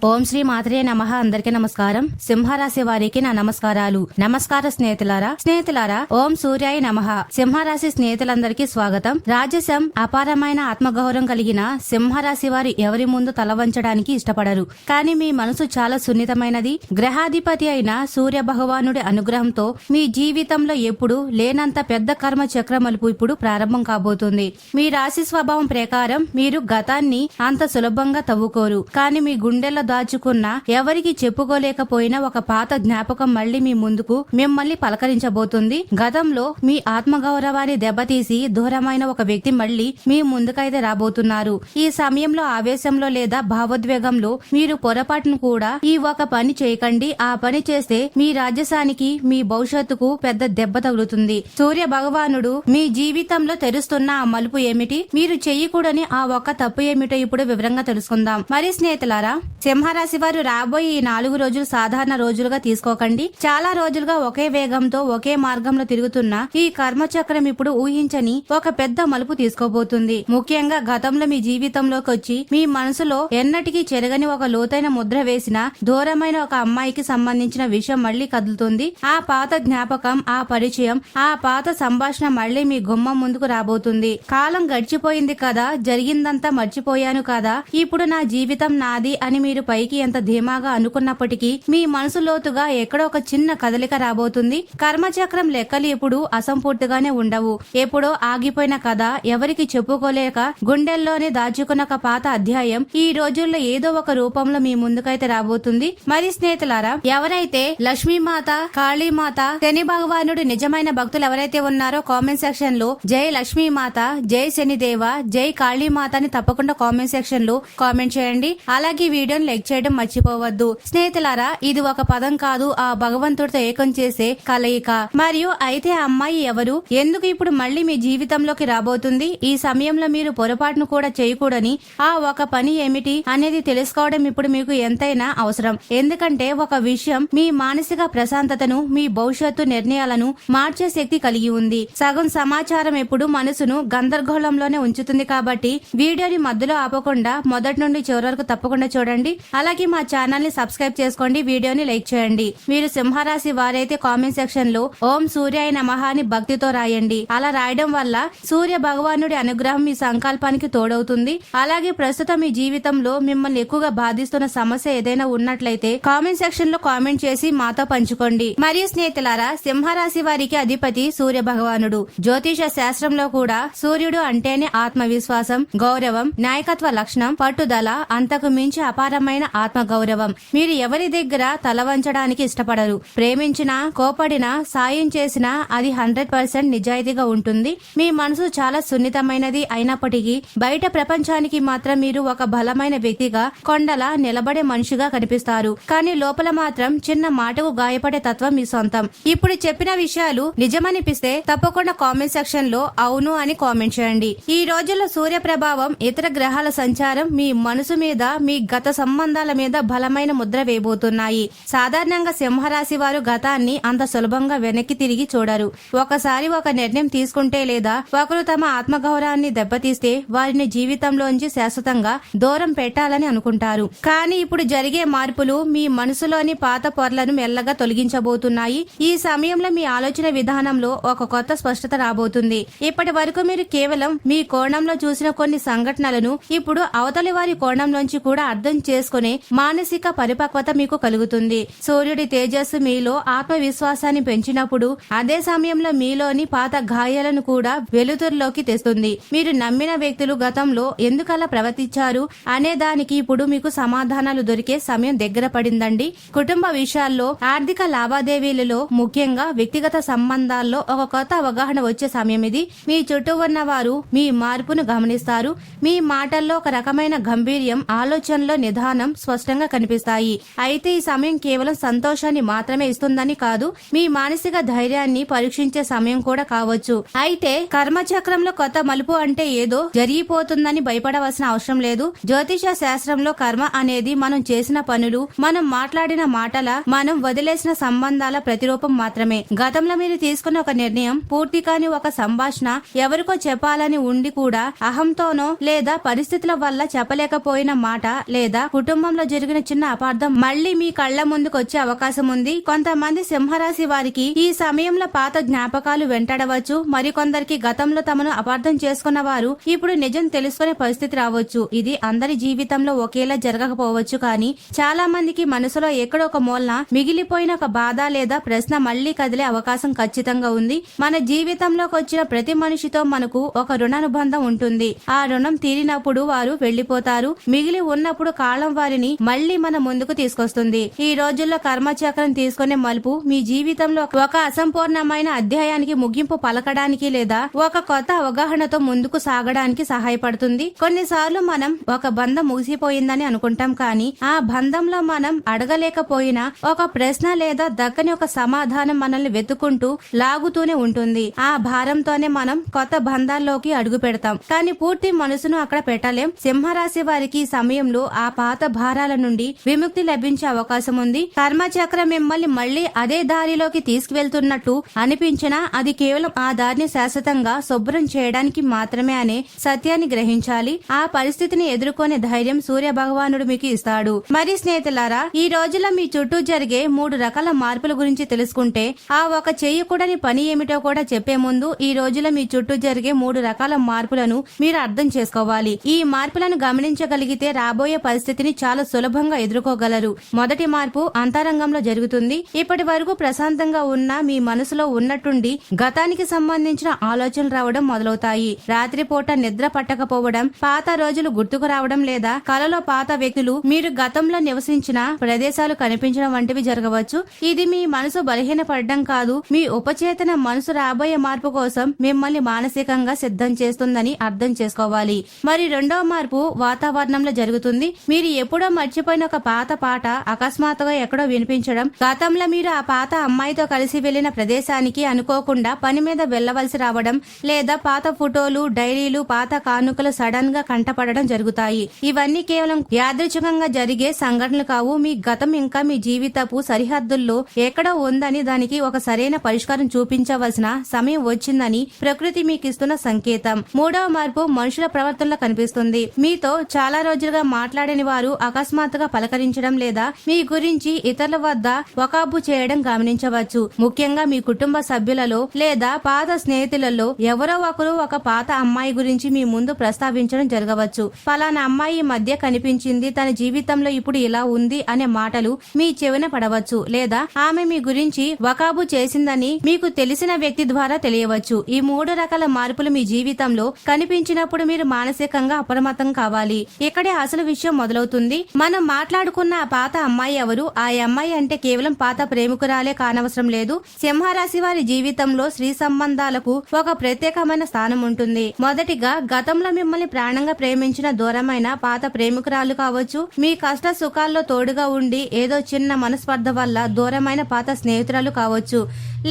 ఓం శ్రీ మాత్రే నమః. అందరికీ నమస్కారం. సింహరాశి వారికి నా నమస్కారాలు. నమస్కార స్నేహితులారా ఓం సూర్యాయ నమః. సింహరాశి స్నేహితులందరికీ స్వాగతం. రాజసం అపారమైన ఆత్మగౌరవం కలిగిన సింహరాశి వారు ఎవరి ముందు తల వంచడానికి ఇష్టపడరు. కానీ మీ మనసు చాలా సున్నితమైనది. గ్రహాధిపతి అయిన సూర్య భగవానుడి అనుగ్రహంతో మీ జీవితంలో ఎప్పుడు లేనంత పెద్ద కర్మ చక్ర మలుపు ఇప్పుడు ప్రారంభం కాబోతుంది. మీ రాశి స్వభావం ప్రకారం మీరు గతాన్ని అంత సులభంగా తవ్వుకోరు. కానీ మీ గుండెల్లో దాచుకున్న ఎవరికి చెప్పుకోలేకపోయిన ఒక పాత జ్ఞాపకం మళ్లీ మీ ముందుకు మిమ్మల్ని పలకరించబోతుంది. గతంలో మీ ఆత్మగౌరవాన్ని దెబ్బతీసి దూరమైన ఒక వ్యక్తి మళ్లీ మీ ముందుకైతే రాబోతున్నారు. ఈ సమయంలో ఆవేశంలో లేదా భావోద్వేగంలో మీరు పొరపాటును కూడా ఈ ఒక పని చేయకండి. ఆ పని చేస్తే మీ రాజసానికి మీ భవిష్యత్తుకు పెద్ద దెబ్బ తగులుతుంది. సూర్య భగవానుడు మీ జీవితంలో తెరుస్తున్న ఆ మలుపు ఏమిటి, మీరు చెయ్యకూడని ఆ ఒక్క తప్పు ఏమిటో ఇప్పుడు వివరంగా తెలుసుకుందాం. మరి స్నేహితులారా, సింహరాశి వారు రాబోయే ఈ 4 రోజులు సాధారణ రోజులుగా తీసుకోకండి. చాలా రోజులుగా ఒకే వేగంతో ఒకే మార్గంలో తిరుగుతున్న ఈ కర్మచక్రం ఇప్పుడు ఊహించని ఒక పెద్ద మలుపు తీసుకోబోతుంది. ముఖ్యంగా గతంలో మీ జీవితంలోకి వచ్చి మీ మనసులో ఎన్నటికీ చెరగని ఒక లోతైన ముద్ర వేసిన దూరమైన ఒక అమ్మాయికి సంబంధించిన విషయం మళ్లీ కదులుతుంది. ఆ పాత జ్ఞాపకం, ఆ పరిచయం, ఆ పాత సంభాషణ మళ్లీ మీ గుమ్మం ముందుకు రాబోతుంది. కాలం గడిచిపోయింది కదా, జరిగిందంతా మర్చిపోయాను కదా, ఇప్పుడు నా జీవితం నాది అని మీరు పైకి ఎంత ధీమాగా అనుకున్నప్పటికీ మీ మనసు లోతుగా ఎక్కడో ఒక చిన్న కదలిక రాబోతుంది. కర్మచక్రం లెక్కలు ఎప్పుడు అసంపూర్తిగానే ఉండవు. ఎప్పుడో ఆగిపోయిన కథ, ఎవరికి చెప్పుకోలేక గుండెల్లోనే దాచుకున్న ఒక పాత అధ్యాయం ఈ రోజుల్లో ఏదో ఒక రూపంలో మీ ముందుకైతే రాబోతుంది. మరి స్నేహితులారా, ఎవరైతే లక్ష్మీమాత, కాళీమాత, శని భగవానుడు నిజమైన భక్తులు ఎవరైతే ఉన్నారో కామెంట్ సెక్షన్ లో జై లక్ష్మీమాత, జై శనిదేవ, జై కాళీమాత అని తప్పకుండా కామెంట్ సెక్షన్ లో కామెంట్ చేయండి. అలాగే వీడియోని లైక్ చేయడం మర్చిపోవద్దు. స్నేహితులారా, ఇది ఒక పదం కాదు, ఆ భగవంతుడితో ఏకం చేసే కలయిక. మరియు అయితే ఆ అమ్మాయి ఎవరు, ఎందుకు ఇప్పుడు మళ్లీ మీ జీవితంలోకి రాబోతుంది, ఈ సమయంలో మీరు పొరపాటును కూడా చేయకూడని ఆ ఒక పని ఏమిటి అనేది తెలుసుకోవడం ఇప్పుడు మీకు ఎంతైనా అవసరం. ఎందుకంటే ఒక విషయం మీ మానసిక ప్రశాంతతను, మీ భవిష్యత్తు నిర్ణయాలను మార్చే శక్తి కలిగి ఉంది. సగం సమాచారం ఎప్పుడు మనసును గందరగోళంలోనే ఉంచుతుంది. కాబట్టి వీడియోని మధ్యలో ఆపకుండా మొదటి నుండి చివరి వరకు తప్పకుండా చూడండి. అలాగే మా ఛానల్ ని సబ్స్క్రైబ్ చేసుకోండి, వీడియోని లైక్ చేయండి. మీరు సింహరాశి వారైతే కామెంట్ సెక్షన్ లో ఓం సూర్యాయ నమః అని భక్తితో రాయండి. అలా రాయడం వల్ల సూర్య భగవానుడి అనుగ్రహం మీ సంకల్పానికి తోడవుతుంది. అలాగే ప్రస్తుతం మీ జీవితంలో మిమ్మల్ని ఎక్కువగా బాధిస్తున్న సమస్య ఏదైనా ఉన్నట్లయితే కామెంట్ సెక్షన్ లో కామెంట్ చేసి మాతో పంచుకోండి. మరియు స్నేహితులారా, సింహరాశి వారికి అధిపతి సూర్య భగవానుడు. జ్యోతిష శాస్త్రంలో కూడా సూర్యుడు అంటేనే ఆత్మవిశ్వాసం, గౌరవం, నాయకత్వ లక్షణం, పట్టుదల, అంతకు మించి అపారమైన ఆత్మ గౌరవం. మీరు ఎవరి దగ్గర తల వంచడానికి ఇష్టపడరు. ప్రేమించినా, కోపడినా, సాయం చేసినా అది 100% నిజాయితీగా ఉంటుంది. మీ మనసు చాలా సున్నితమైనది అయినప్పటికీ బయట ప్రపంచానికి మాత్రం మీరు ఒక బలమైన వ్యక్తిగా, కొండలా నిలబడే మనిషిగా కనిపిస్తారు. కానీ లోపల మాత్రం చిన్న మాటకు గాయపడే తత్వం మీ సొంతం. ఇప్పుడు చెప్పిన విషయాలు నిజమనిపిస్తే తప్పకుండా కామెంట్ సెక్షన్ లో అవును అని కామెంట్ చేయండి. ఈ రోజుల్లో సూర్య ప్రభావం, ఇతర గ్రహాల సంచారం మీ మనసు మీద, మీ గత సంబంధాల మీద బలమైన ముద్ర వేయబోతున్నాయి. సాధారణంగా సింహరాశి వారు గతాన్ని అంత సులభంగా వెనక్కి తిరిగి చూడరు. ఒకసారి ఒక నిర్ణయం తీసుకుంటే లేదా ఒకరు తమ ఆత్మగౌరవాన్ని దెబ్బతీస్తే వారిని జీవితంలోంచి శాశ్వతంగా దూరం పెట్టాలని అనుకుంటారు. కానీ ఇప్పుడు జరిగే మార్పులు మీ మనసులోని పాత పొరలను మెల్లగా తొలగించబోతున్నాయి. ఈ సమయంలో మీ ఆలోచన విధానంలో ఒక కొత్త స్పష్టత రాబోతుంది. ఇప్పటి వరకు మీరు కేవలం మీ కోణంలో చూసిన కొన్ని సంఘటనలను ఇప్పుడు అవతలి వారి కోణంలోంచి కూడా అర్థం చేసుకునే మానసిక పరిపక్వత మీకు కలుగుతుంది. సూర్యుడి తేజస్సు మీలో ఆత్మవిశ్వాసాన్ని పెంచినప్పుడు అదే సమయంలో మీలోని పాత గాయాలను కూడా వెలుతురులోకి తెస్తుంది. మీరు నమ్మిన వ్యక్తులు గతంలో ఎందుకలా ప్రవర్తించారు అనే దానికి ఇప్పుడు మీకు సమాధానాలు దొరికే సమయం దగ్గర పడిందండి. కుటుంబ విషయాల్లో, ఆర్థిక లావాదేవీలలో, ముఖ్యంగా వ్యక్తిగత సంబంధాల్లో ఒక కొత్త అవగాహన వచ్చే సమయం ఇది. మీ చుట్టూ ఉన్న వారు మీ మార్పును గమనిస్తారు. మీ మాటల్లో ఒక రకమైన గంభీర్యం, ఆలోచనలో నిదానం స్పష్టంగా కనిపిస్తాయి. అయితే ఈ సమయం కేవలం సంతోషాన్ని మాత్రమే ఇస్తుందని కాదు, మీ మానసిక ధైర్యాన్ని పరీక్షించే సమయం కూడా కావచ్చు. అయితే కర్మచక్రంలో కొత్త మలుపు అంటే ఏదో జరిగిపోతుందని భయపడవలసిన అవసరం లేదు. జ్యోతిష శాస్త్రంలో కర్మ అనేది మనం చేసిన పనులు, మనం మాట్లాడిన మాటల, మనం వదిలేసిన సంబంధాల ప్రతిరూపం మాత్రమే. గతంలో మీరు తీసుకున్న ఒక నిర్ణయం, పూర్తి కాని ఒక సంభాషణ, ఎవరికో చెప్పాలని ఉండి కూడా అహంతోనో లేదా పరిస్థితుల వల్ల చెప్పలేకపోయిన మాట లేదా కుటుంబ కుటుంబంలో జరిగిన చిన్న అపార్థం మళ్లీ మీ కళ్ల ముందుకు వచ్చే అవకాశం ఉంది. కొంతమంది సింహరాశి వారికి ఈ సమయంలో పాత జ్ఞాపకాలు వెంటాడవచ్చు. మరికొందరికి గతంలో తమను అపార్థం చేసుకున్న వారు ఇప్పుడు నిజం తెలుసుకునే పరిస్థితి రావచ్చు. ఇది అందరి జీవితంలో ఒకేలా జరగకపోవచ్చు, కానీ చాలా మందికి మనసులో ఎక్కడో ఒక మూలన మిగిలిపోయిన ఒక బాధ లేదా ప్రశ్న మళ్లీ కదిలే అవకాశం ఖచ్చితంగా ఉంది. మన జీవితంలోకి వచ్చిన ప్రతి మనిషితో మనకు ఒక రుణానుబంధం ఉంటుంది. ఆ రుణం తీరినప్పుడు వారు వెళ్లిపోతారు. మిగిలి ఉన్నప్పుడు కాలం వారిని మళ్లీ మన ముందుకు తీసుకొస్తుంది. ఈ రోజుల్లో కర్మచక్రం తీసుకునే మలుపు మీ జీవితంలో ఒక అసంపూర్ణమైన అధ్యాయానికి ముగింపు పలకడానికి లేదా ఒక కొత్త అవగాహనతో ముందుకు సాగడానికి సహాయపడుతుంది. కొన్నిసార్లు మనం ఒక బంధం ముగిసిపోయిందని అనుకుంటాం, కానీ ఆ బంధంలో మనం అడగలేకపోయినా ఒక ప్రశ్న లేదా దక్కని ఒక సమాధానం మనల్ని వెతుకుంటూ లాగుతూనే ఉంటుంది. ఆ భారంతోనే మనం కొత్త బంధాల్లోకి అడుగు పెడతాం, కానీ పూర్తి మనసును అక్కడ పెట్టలేం. సింహరాశి వారికి ఈ సమయంలో ఆ పాత భారాల నుండి విముక్తి లభించే అవకాశం ఉంది. కర్మచక్రం మిమ్మల్ని మళ్లీ అదే దారిలోకి తీసుకువెళ్తున్నట్టు అనిపించినా అది కేవలం ఆ దారిని శాశ్వతంగా శుభ్రం చేయడానికి మాత్రమే అనే సత్యాన్ని గ్రహించాలి. ఆ పరిస్థితిని ఎదుర్కొనే ధైర్యం సూర్య భగవానుడు మీకు ఇస్తాడు. మరి స్నేహితులారా, ఈ రోజుల్లో మీ చుట్టూ జరిగే 3 రకాల మార్పుల గురించి తెలుసుకుంటే ఆ ఒక చేయకూడని పని ఏమిటో కూడా చెప్పే ముందు ఈ రోజుల్లో మీ చుట్టూ జరిగే 3 రకాల మార్పులను మీరు అర్థం చేసుకోవాలి. ఈ మార్పులను గమనించగలిగితే రాబోయే పరిస్థితిని చాలా సులభంగా ఎదుర్కోగలరు. మొదటి మార్పు అంతరంగంలో జరుగుతుంది. ఇప్పటి వరకు ప్రశాంతంగా ఉన్న మీ మనసులో ఉన్నట్టుండి గతానికి సంబంధించిన ఆలోచనలు రావడం మొదలవుతాయి. రాత్రిపూట నిద్ర పట్టకపోవడం, పాత రోజులు గుర్తుకు రావడం లేదా కలలో పాత వ్యక్తులు, మీరు గతంలో నివసించిన ప్రదేశాలు కనిపించడం వంటివి జరగవచ్చు. ఇది మీ మనసు బలహీనపడడం కాదు, మీ ఉపచేతన మనసు రాబోయే మార్పు కోసం మిమ్మల్ని మానసికంగా సిద్ధం చేస్తుందని అర్థం చేసుకోవాలి. మరి రెండో మార్పు వాతావరణంలో జరుగుతుంది. మీరు ఎప్పుడో మర్చిపోయిన ఒక పాత పాట అకస్మాత్తుగా ఎక్కడో వినిపించడం, గతంలో మీరు ఆ పాత అమ్మాయితో కలిసి వెళ్లిన ప్రదేశానికి అనుకోకుండా పని మీద వెళ్లవలసి రావడం, లేదా పాత ఫోటోలు, డైరీలు, పాత కానుకలు సడన్ గా కంటపడడం జరుగుతాయి. ఇవన్నీ కేవలం యాదృచ్ఛికంగా జరిగే సంఘటనలు కావు. మీ గతం ఇంకా మీ జీవితపు సరిహద్దుల్లో ఎక్కడో ఉందని, దానికి ఒక సరైన పరిష్కారం చూపించవలసిన సమయం వచ్చిందని ప్రకృతి మీకు ఇస్తున్న సంకేతం. మూడవ మార్పు మనుషుల ప్రవర్తనలో కనిపిస్తుంది. మీతో చాలా రోజులుగా మాట్లాడని వారు అకస్మాత్తుగా పలకరించడం లేదా మీ గురించి ఇతరుల వద్ద వకాబు చేయడం గమనించవచ్చు. ముఖ్యంగా మీ కుటుంబ సభ్యులలో లేదా పాత స్నేహితులలో ఎవరో ఒకరు ఒక పాత అమ్మాయి గురించి మీ ముందు ప్రస్తావించడం జరగవచ్చు. పలానా అమ్మాయి ఈ మధ్య కనిపించింది, తన జీవితంలో ఇప్పుడు ఇలా ఉంది అనే మాటలు మీ చెవిన పడవచ్చు, లేదా ఆమె మీ గురించి వకాబు చేసిందని మీకు తెలిసిన వ్యక్తి ద్వారా తెలియవచ్చు. ఈ 3 రకాల మార్పులు మీ జీవితంలో కనిపించినప్పుడు మీరు మానసికంగా అప్రమత్తం కావాలి. ఇక్కడే అసలు విషయం మొదలవుతుంది. మనం మాట్లాడుకున్న ఆ పాత అమ్మాయి ఎవరు? ఆ అమ్మాయి అంటే కేవలం పాత ప్రేమికురాలే కానవసరం లేదు. సింహరాశి వారి జీవితంలో స్త్రీ సంబంధాలకు ఒక ప్రత్యేకమైన స్థానం ఉంటుంది. మొదటిగా, గతంలో మిమ్మల్ని ప్రాణంగా ప్రేమించిన దూరమైన పాత ప్రేమికురాలు కావచ్చు. మీ కష్ట సుఖాల్లో తోడుగా ఉండి ఏదో చిన్న మనస్పర్ధ వల్ల దూరమైన పాత స్నేహితురాలు కావచ్చు.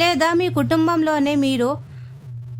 లేదా మీ కుటుంబంలోనే మీరు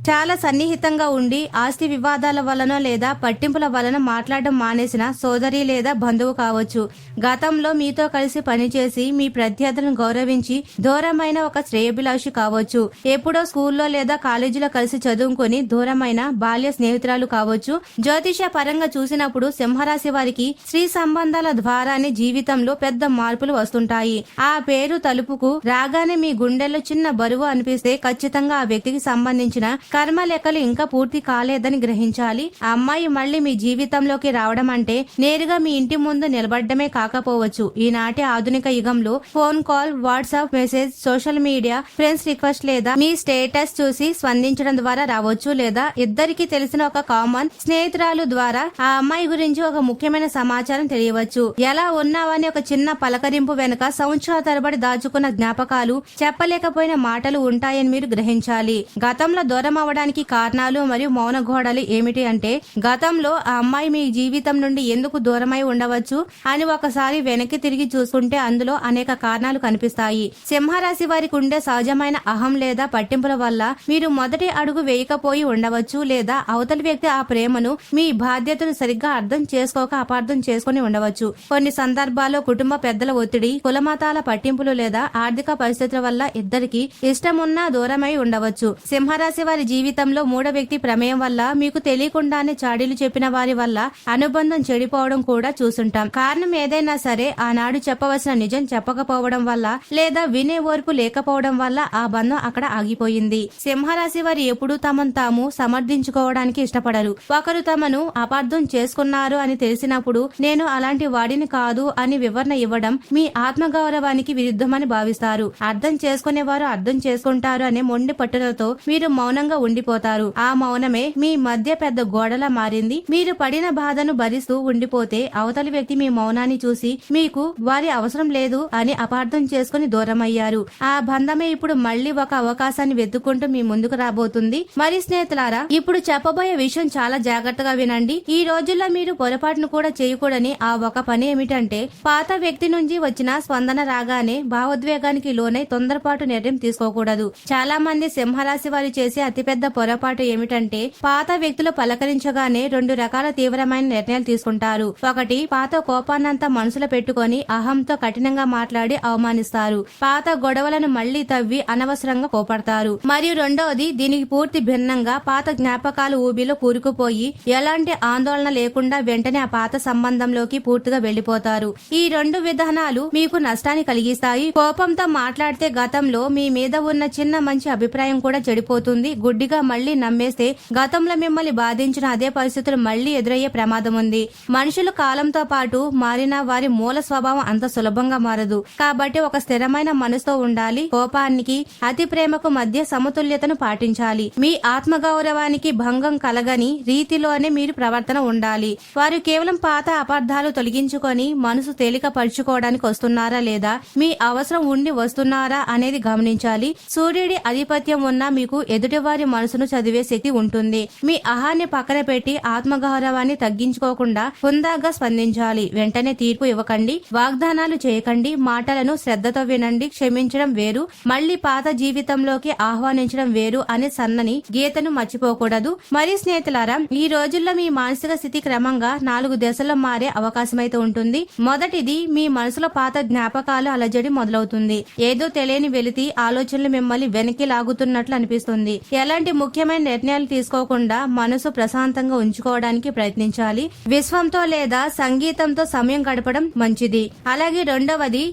చాలా సన్నిహితంగా ఉండి ఆస్తి వివాదాల వలన లేదా పట్టింపుల వలన మాట్లాడడం మానేసిన సోదరి లేదా బంధువు కావచ్చు. గతంలో మీతో కలిసి పనిచేసి మీ ప్రత్యర్థులను గౌరవించి దూరమైన ఒక శ్రేయభిలాషి కావచ్చు. ఎప్పుడో స్కూల్లో లేదా కాలేజీలో కలిసి చదువుకొని దూరమైన బాల్య స్నేహితురాలు కావచ్చు. జ్యోతిష పరంగా చూసినప్పుడు సింహరాశి వారికి స్త్రీ సంబంధాల ద్వారానే జీవితంలో పెద్ద మార్పులు వస్తుంటాయి. ఆ పేరు తలుపుకు రాగానే మీ గుండెల్లో చిన్న బరువు అనిపిస్తే ఖచ్చితంగా ఆ వ్యక్తికి సంబంధించిన కర్మ లెక్కలు ఇంకా పూర్తి కాలేదని గ్రహించాలి. ఆ అమ్మాయి మళ్లీ మీ జీవితంలోకి రావడం అంటే నేరుగా మీ ఇంటి ముందు నిలబడమే కాకపోవచ్చు. ఈనాటి ఆధునిక యుగంలో phone call, WhatsApp message, social media, friends request లేదా మీ స్టేటస్ చూసి స్పందించడం ద్వారా రావచ్చు. లేదా ఇద్దరికి తెలిసిన ఒక కామన్ స్నేహితురాలు ద్వారా ఆ అమ్మాయి గురించి ఒక ముఖ్యమైన సమాచారం తెలియవచ్చు. ఎలా ఉన్నావని ఒక చిన్న పలకరింపు వెనుక సంవత్సరాల తరబడి దాచుకున్న జ్ఞాపకాలు, చెప్పలేకపోయిన మాటలు ఉంటాయని మీరు గ్రహించాలి. గతంలో దూరం అవడానికి కారణాలు మరియు మౌన గోడలు ఏమిటి అంటే, గతంలో ఆ అమ్మాయి మీ జీవితం నుండి ఎందుకు దూరమై ఉండవచ్చు అని ఒకసారి వెనక్కి తిరిగి చూసుకుంటే అందులో అనేక కారణాలు కనిపిస్తాయి. సింహరాశి వారికి ఉండే సహజమైన అహం లేదా పట్టింపుల వల్ల మీరు మొదటి అడుగు వేయకపోయి ఉండవచ్చు. లేదా అవతలి వ్యక్తి ఆ ప్రేమను, మీ బాధ్యతను సరిగ్గా అర్థం చేసుకోక అపార్థం చేసుకుని ఉండవచ్చు. కొన్ని సందర్భాల్లో కుటుంబ పెద్దల ఒత్తిడి, కులమతాల పట్టింపులు లేదా ఆర్థిక పరిస్థితుల వల్ల ఇద్దరికి ఇష్టమున్నా దూరమై ఉండవచ్చు. సింహరాశి వారి జీవితంలో మూడో వ్యక్తి ప్రమేయం వల్ల మీకు తెలియకుండానే చాడీలు చెప్పిన వారి వల్ల అనుబంధం చెడిపోవడం కూడా చూసుంటాం. కారణం ఏదైనా సరే ఆనాడు చెప్పవలసిన నిజం చెప్పకపోవడం వల్ల లేదా వినే ఓర్పు లేకపోవడం వల్ల ఆ బంధం అక్కడ ఆగిపోయింది. సింహరాశి వారు ఎప్పుడూ తమను తాము సమర్థించుకోవడానికి ఇష్టపడరు. ఒకరు తమను అపార్థం చేసుకున్నారు అని తెలిసినప్పుడు నేను అలాంటి వాడిని కాదు అని వివరణ ఇవ్వడం మీ ఆత్మగౌరవానికి విరుద్ధమని భావిస్తారు. అర్థం చేసుకునేవారు అర్థం చేసుకుంటారు అనే మొండి పట్టుదలతో మీరు మౌనంగా ఉండిపోతారు. ఆ మౌనమే మీ మధ్య పెద్ద గోడలా మారింది. మీరు పడిన బాధను భరిస్తూ ఉండిపోతే అవతలి వ్యక్తి మీ మౌనాన్ని చూసి మీకు వారి అవసరం లేదు అని అపార్థం చేసుకుని దూరమయ్యారు. ఆ బంధమే ఇప్పుడు మళ్లీ ఒక అవకాశాన్ని వెతుక్కుంటూ మీ ముందుకు రాబోతుంది. మరి స్నేహితులారా, ఇప్పుడు చెప్పబోయే విషయం చాలా జాగ్రత్తగా వినండి. ఈ రోజుల్లో మీరు పొరపాటును కూడా చేయకూడని ఆ ఒక పని ఏమిటంటే పాత వ్యక్తి నుంచి వచ్చిన స్పందన రాగానే భావోద్వేగానికి లోనై తొందరపాటు నిర్ణయం తీసుకోకూడదు. చాలా మంది సింహరాశి వారు చేసే అతిపెద్ద పొరపాటు ఏమిటంటే పాత వ్యక్తులు పలకరించగానే రెండు రకాల తీవ్రమైన నిర్ణయాలు తీసుకుంటారు. ఒకటి, పాత కోపాన్నంతా మనసులో పెట్టుకుని అహంతో కఠినంగా మాట్లాడి అవమానిస్తారు. పాత గొడవలను మళ్లీ తవ్వి అనవసరంగా కోపడతారు. మరియు రెండవది, దీనికి పూర్తి భిన్నంగా పాత జ్ఞాపకాలు ఊబిలో కూరుకుపోయి ఎలాంటి ఆందోళన లేకుండా వెంటనే ఆ పాత సంబంధంలోకి పూర్తిగా వెళ్లిపోతారు. ఈ రెండు విధానాలు మీకు నష్టాన్ని కలిగిస్తాయి. కోపంతో మాట్లాడితే గతంలో మీ మీద ఉన్న చిన్న మంచి అభిప్రాయం కూడా చెడిపోతుంది. గుడ్డిగా మళ్లీ నమ్మేస్తే గతంలో మిమ్మల్ని బాధించిన అదే పరిస్థితులు మళ్లీ ఎదురయ్యే ప్రమాదం ఉంది. మనుషులు కాలంతో పాటు మారినా వారి మూల స్వభావం అంత సులభంగా మారదు. కాబట్టి ఒక స్థిరమైన మనసుతో ఉండాలి. కోపానికి అతి ప్రేమకు మధ్య సమతుల్యతను పాటించాలి. మీ ఆత్మగౌరవానికి భంగం కలగని రీతిలోనే మీరు ప్రవర్తన ఉండాలి. వారు కేవలం పాత అపార్థాలు తొలగించుకొని మనసు తేలిక పరుచుకోవడానికి వస్తున్నారా లేదా మీ అవసరం ఉండి వస్తున్నారా అనేది గమనించాలి. సూర్యుడి ఆధిపత్యం ఉన్న మీకు ఎదుటివారి మనసును చదివే శక్తి ఉంటుంది. మీ అహాన్ని పక్కన పెట్టి ఆత్మగౌరవాన్ని తగ్గించుకోకుండా హుందాగా స్పందించాలి. వెంటనే తీర్పు ఇవ్వకండి. వాగ్దానాలు చేయకండి. మాటలను శ్రద్ధతో వినండి. క్షమించడం వేరు, మళ్లీ పాత జీవితంలోకి ఆహ్వానించడం వేరు అనే సన్నని గీతను మర్చిపోకూడదు. మరి స్నేహితులారా, ఈ రోజుల్లో మీ మానసిక స్థితి క్రమంగా 4 దశల్లో మారే అవకాశమైతే ఉంటుంది. మొదటిది, మీ మనసులో పాత జ్ఞాపకాలు అలజడి మొదలవుతుంది. ఏదో తెలియని వెలితి ఆలోచనలు మిమ్మల్ని వెనక్కి లాగుతున్నట్లు అనిపిస్తుంది. ఎలాంటి ముఖ్యమైన నిర్ణయాలు తీసుకోకుండా మనసు ప్రశాంతంగా ఉంచుకోవడానికి ప్రయత్నించాలి. విశ్వంతో లేదా సంగీతంతో సమయం గడపడం మంచిది. అలాగే రెండవది,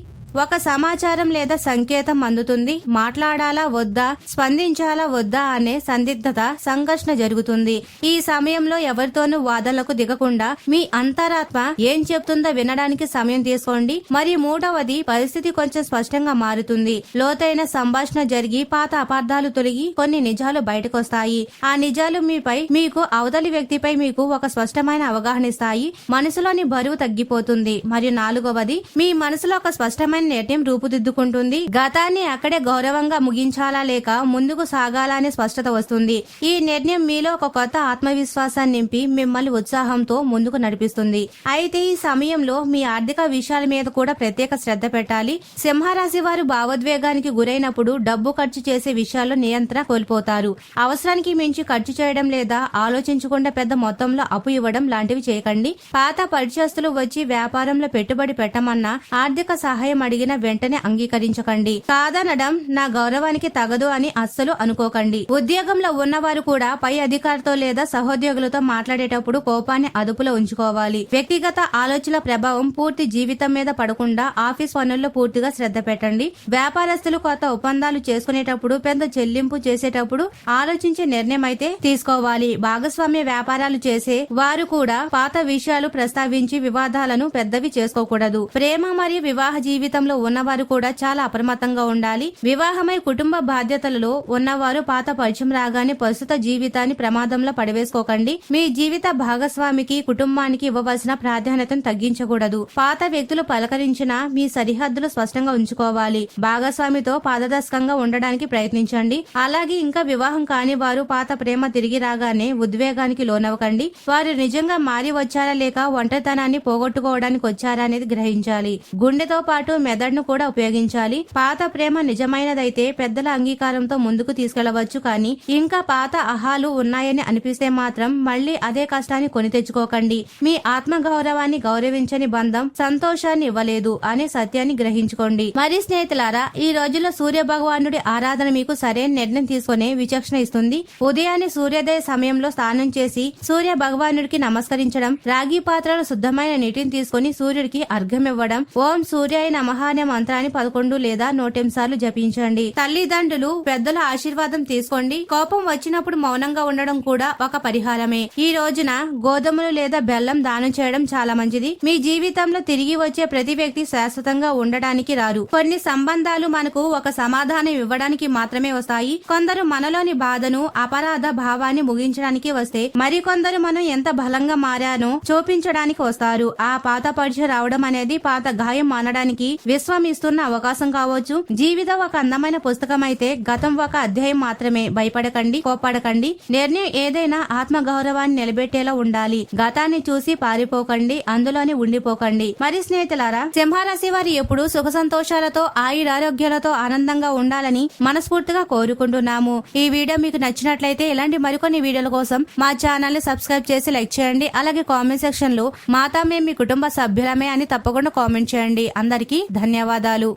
ఒక సమాచారం లేదా సంకేతం అందుతుంది. మాట్లాడాలా వద్దా, స్పందించాలా వద్దా అనే సందిగ్ధత, సంఘర్షణ జరుగుతుంది. ఈ సమయంలో ఎవరితోనూ వాదనలకు దిగకుండా మీ అంతరాత్మ ఏం చెప్తుందో వినడానికి సమయం తీసుకోండి. మరియు మూడవది, పరిస్థితి కొంచెం స్పష్టంగా మారుతుంది. లోతైన సంభాషణ జరిగి పాత అపార్థాలు తొలగి కొన్ని నిజాలు బయటకొస్తాయి. ఆ నిజాలు మీపై, మీకు అవతలి వ్యక్తిపై మీకు ఒక స్పష్టమైన అవగాహన ఇస్తాయి. మనసులోని బరువు తగ్గిపోతుంది. మరియు నాలుగవది, మీ మనసులో ఒక స్పష్టమైన నిర్ణయం రూపుదిద్దుకుంటుంది. గతాన్ని అక్కడే గౌరవంగా ముగించాలా లేక ముందుకు సాగాలా అనే స్పష్టత వస్తుంది. ఈ నిర్ణయం మీలో ఒక కొత్త ఆత్మవిశ్వాసాన్ని నింపి మిమ్మల్ని ఉత్సాహంతో ముందుకు నడిపిస్తుంది. అయితే ఈ సమయంలో మీ ఆర్థిక విషయాల మీద కూడా ప్రత్యేక శ్రద్ధ పెట్టాలి. సింహరాశి వారు భావోద్వేగానికి గురైనప్పుడు డబ్బు ఖర్చు చేసే విషయాల్లో నియంత్రణ కోల్పోతారు. అవసరానికి మించి ఖర్చు చేయడం లేదా ఆలోచించకుండా పెద్ద మొత్తంలో అప్పు ఇవ్వడం లాంటివి చేయకండి. పాత పరిచయస్తులు వచ్చి వ్యాపారంలో పెట్టుబడి పెట్టమన్నా ఆర్థిక సహాయం అడిగిన వెంటనే అంగీకరించకండి. కాదనడం నా గౌరవానికి తగదు అని అస్సలు అనుకోకండి. ఉద్యోగంలో ఉన్నవారు కూడా పై అధికారితో లేదా సహోద్యోగులతో మాట్లాడేటప్పుడు కోపాన్ని అదుపులో ఉంచుకోవాలి. వ్యక్తిగత ఆలోచనల ప్రభావం పూర్తి జీవితం మీద పడకుండా ఆఫీస్ పనుల్లో పూర్తిగా శ్రద్ధ పెట్టండి. వ్యాపారస్తులు కొత్త ఒప్పందాలు చేసుకునేటప్పుడు, పెద్ద చెల్లింపు చేసేటప్పుడు ఆలోచించే నిర్ణయం అయితే తీసుకోవాలి. భాగస్వామ్య వ్యాపారాలు చేసే వారు కూడా పాత విషయాలు ప్రస్తావించి వివాదాలను పెద్దవి చేసుకోకూడదు. ప్రేమ మరియు వివాహ జీవితంలో ఉన్నవారు కూడా చాలా అప్రమత్తంగా ఉండాలి. వివాహమై కుటుంబ బాధ్యతలలో ఉన్నవారు పాత పరిచయం రాగానే ప్రస్తుత జీవితాన్ని ప్రమాదంలో పడవేసుకోకండి. మీ జీవిత భాగస్వామికి, కుటుంబానికి ఇవ్వవలసిన ప్రాధాన్యతను తగ్గించకూడదు. పాత వ్యక్తులు పలకరించినా మీ సరిహద్దులు స్పష్టంగా ఉంచుకోవాలి. భాగస్వామితో పారదర్శకంగా ఉండడానికి ప్రయత్నించండి. అలాగే ఇంకా వివాహం కాని వారు పాత ప్రేమ తిరిగి రాగానే ఉద్వేగానికి లోనవ్వకండి. వారు నిజంగా మారి వచ్చారా లేక ఒంటరితనాన్ని పోగొట్టుకోవడానికి వచ్చారా అనేది గ్రహించాలి. గుండెతో పాటు మెథడ్ ను కూడా ఉపయోగించాలి. పాత ప్రేమ నిజమైనదైతే పెద్దల అంగీకారంతో ముందుకు తీసుకెళ్లవచ్చు, కానీ ఇంకా పాత అహాలు ఉన్నాయని అనిపిస్తే మాత్రం మళ్లీ అదే కష్టాన్ని కొని తెచ్చుకోకండి. మీ ఆత్మ గౌరవాన్ని గౌరవించని బంధం సంతోషాన్ని ఇవ్వలేదు అనే సత్యాన్ని గ్రహించుకోండి. మరి స్నేహితులారా, ఈ రోజుల్లో సూర్య భగవానుడి ఆరాధన మీకు సరైన నిర్ణయం తీసుకునే విచక్షణ ఇస్తుంది. ఉదయాన్నే సూర్యోదయ సమయంలో స్నానం చేసి సూర్య భగవానుడికి నమస్కరించడం, రాగి పాత్రలో శుద్ధమైన నీటిని తీసుకుని సూర్యుడికి అర్ఘ్యం ఇవ్వడం, ఓం సూర్యాయ నమః అనే మంత్రాన్ని 11 లేదా 100 సార్లు జపించండి. తల్లిదండ్రులు పెద్దల ఆశీర్వాదం తీసుకోండి. కోపం వచ్చినప్పుడు మౌనంగా ఉండడం కూడా ఒక పరిహారమే. ఈ రోజున గోధుమలు లేదా బెల్లం దానం చేయడం చాలా మంచిది. మీ జీవితంలో తిరిగి వచ్చే ప్రతి వ్యక్తి శాశ్వతంగా ఉండడానికి రారు. కొన్ని సంబంధాలు మనకు ఒక సమాధానం ఇవ్వడానికి మాత్రమే వస్తాయి. కొందరు మనలోని బాధను, అపరాధ భావాన్ని ముగించడానికి వస్తే, మరికొందరు మనం ఎంత బలంగా మారానో చూపించడానికి వస్తారు. ఆ పాత పరిచయం రావడం అనేది పాత గాయం మానడానికి విశ్వం ఇస్తున్న అవకాశం కావచ్చు. జీవితం ఒక అందమైన పుస్తకం అయితే గతం ఒక అధ్యాయం మాత్రమే. భయపడకండి, కోపడకండి. నిర్ణయం ఏదైనా ఆత్మ గౌరవాన్ని నిలబెట్టేలా ఉండాలి. గతాన్ని చూసి పారిపోకండి, అందులోనే ఉండిపోకండి. మరి స్నేహితులారా, సింహరాశి వారు ఎప్పుడు సుఖ సంతోషాలతో, ఆయురారోగ్యాలతో ఆనందంగా ఉండాలని మనస్ఫూర్తిగా కోరుకుంటున్నాము. ఈ వీడియో మీకు నచ్చినట్లయితే ఇలాంటి మరికొన్ని వీడియోల కోసం మా ఛానల్ ని సబ్స్క్రైబ్ చేసి లైక్ చేయండి. అలాగే కామెంట్ సెక్షన్ లో మాతా మేము మీ కుటుంబ సభ్యులమే అని తప్పకుండా కామెంట్ చేయండి. అందరికీ ధన్యవాదాలు.